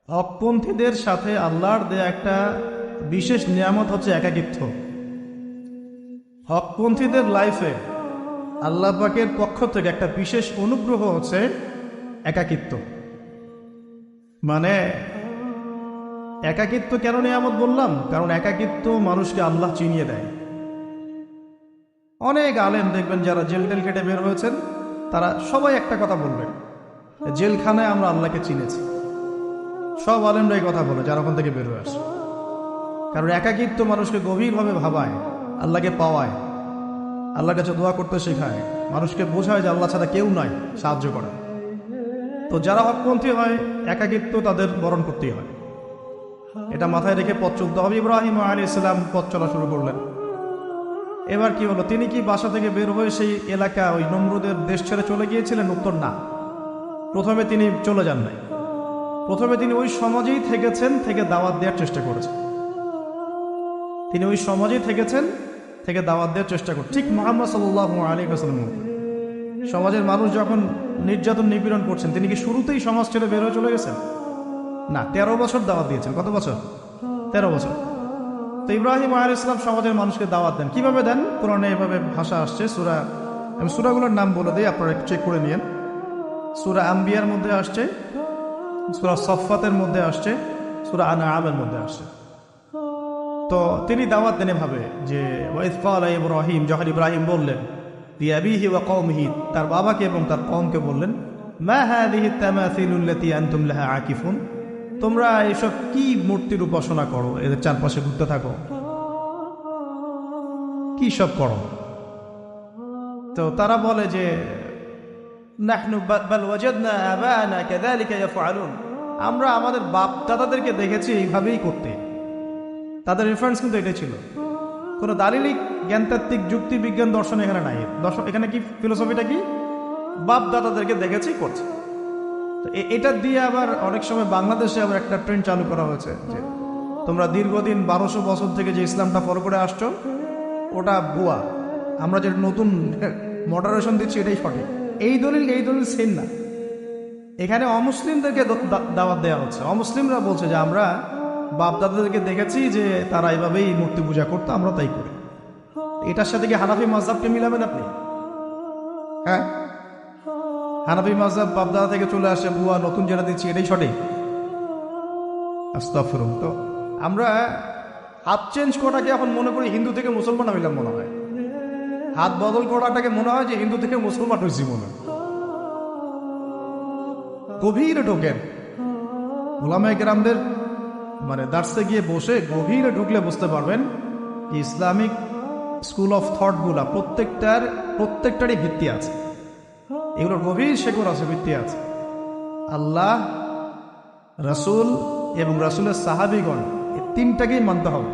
হকপন্থীদের সাথে আল্লাহর দেয়া একটা বিশেষ নিয়ামত হচ্ছে একাকিত্ব। হকপন্থীদের লাইফে আল্লাহ পাকের পক্ষ থেকে একটা বিশেষ অনুগ্রহ হচ্ছে একাকিত্ব। মানে একাকিত্ব কেন নিয়ামত বললাম? কারণ একাকিত্ব মানুষকে আল্লাহ চিনিয়ে দেয়। অনেক আলেম দেখবেন যারা জেল টেল কেটে বের হয়েছেন, তারা সবাই একটা কথা বলবেন, জেলখানায় আমরা আল্লাহকে চিনেছি। সব আলেমরা এই কথা বলে যারা ওখান থেকে বের হয়ে আসে। কারণ একাকিত্ব মানুষকে গভীরভাবে ভাবায়, আল্লাহকে পাওয়ায়, আল্লাহর কাছে দোয়া করতে শেখায়, মানুষকে বোঝায় যে আল্লাহ ছাড়া কেউ নাই সাহায্য করে। তো যারা হকপন্থী হয়, একাকিত্ব তাদের বরণ করতেই হয়। এটা মাথায় রেখে পথ চলতে হবে। ইব্রাহিম আলাইহিস সালাম পথ চলা শুরু করলেন। এবার কি হলো? তিনি কি বাসা থেকে বের হয়ে সেই এলাকা, ওই নমরুদের দেশ ছেড়ে চলে গিয়েছিলেন? উত্তর না। প্রথমে তিনি চলে যান নাই। প্রথমে তিনি ওই সমাজেই থেকেছেন, থেকে দাওয়াত দেওয়ার চেষ্টা করেছেন। তিনি ওই সমাজেই থেকেছেন, থেকে দাওয়াত দেওয়ার চেষ্টা করছেন। ঠিক মুহাম্মদ সাল্লাল্লাহু আলাইহি ওয়াসাল্লাম সমাজের মানুষ যখন নির্যাতন নিপীড়ন করছেন, তিনি কি শুরুতেই সমাজ ছেড়ে বের হয়ে চলে গেছেন? না, 13 বছর দাওয়াত দিয়েছেন। কত বছর? 13 বছর। তো ইব্রাহিম আলাইহিস সালাম সমাজের মানুষকে দাওয়াত দেন। কিভাবে দেন? কোরআনে এভাবে ভাষা আসছে। আমি সূরাগুলোর নাম বলে দিই, আপনারা একটু চেক করে নিয়েন। সূরা আম্বিয়ার মধ্যে আসছে, সূরা সফফাতের মধ্যে আসছে, সূরা আনআমের মধ্যে আসছে। তো তিনি দাওয়াত দেন এভাবে যে ওয়াইদ ক্বালা ইব্রাহিম, যখন ইব্রাহিম বললেন লিআবিহি ওয়া কওমিহি, তার বাবাকে এবং তার কওমকে বললেন, মা হাযিহি তামাসিলুল্লাতী আনতুম লাহা আকিফুন, তোমরা এসব কি মূর্তির উপাসনা করো, এদের চারপাশে ঘুরতে থাকো, কি সব করো? তো তারা বলে যে নাহনু বাল ওয়াজাদনা আবানা কাযালিকা ইয়াফআলুন, আমরা আমাদের বাপ দাদাদেরকে দেখেছি এইভাবেই করতে। তাদের রেফারেন্স কিন্তু এটাই ছিল। কোনো দালিলিক জ্ঞানতাত্ত্বিক যুক্তি বিজ্ঞান দর্শন এখানে নাই। দর্শন এখানে কি, ফিলোসফিটা কি? বাপ দাদাদেরকে দেখেছি করছে। তো এটা দিয়ে আবার অনেক সময় বাংলাদেশে আবার একটা ট্রেন্ড চালু করা হয়েছে যে তোমরা দীর্ঘদিন 1200 বছর থেকে যে ইসলামটা ফলো করে আসছো ওটা ভুয়া, আমরা যে নতুন মডারেশন দিচ্ছি এটাই সঠিক। এই দলিল সেম না। এখানে অমুসলিমদেরকে দাওয়াত দেওয়া হচ্ছে। অমুসলিমরা বলছে যে আমরা বাপ দাদাদেরকে দেখেছি যে তারা এইভাবেই মূর্তি পূজা করতো, আমরা তাই করি। এটার সাথে কি হানাফি মাযহাবকে মিলাবেন আপনি? হ্যাঁ, হানাফি মাযহাব বাপ দাদা থেকে চলে আসে, বুয়া নতুন যেটা দিচ্ছি এটাই সঠিক। আস্তাগফিরুল্লাহ। তো আমরা হাত চেঞ্জ করাটাকে এখন মনে করি হিন্দু থেকে মুসলমান হইলাম মনে হয়। হাত বদল করাটাকে মনে হয় যে হিন্দু থেকে মুসলমান হয়েছি মনে হয়। গভীরে ঢোকেন উলামায়ে কেরামদের মানে দার্সে গিয়ে বসে গভীরে ঢুকলে বুঝতে পারবেন যে ইসলামিক স্কুল অফ থট গুলা প্রত্যেকটারই ভিত্তি আছে। এগুলোর গভীর শেকড় আছে, ভিত্তি আছে। আল্লাহ, রাসূল এবং রাসূলের সাহাবীগণ, এই তিনটাকেই মানতে হবে।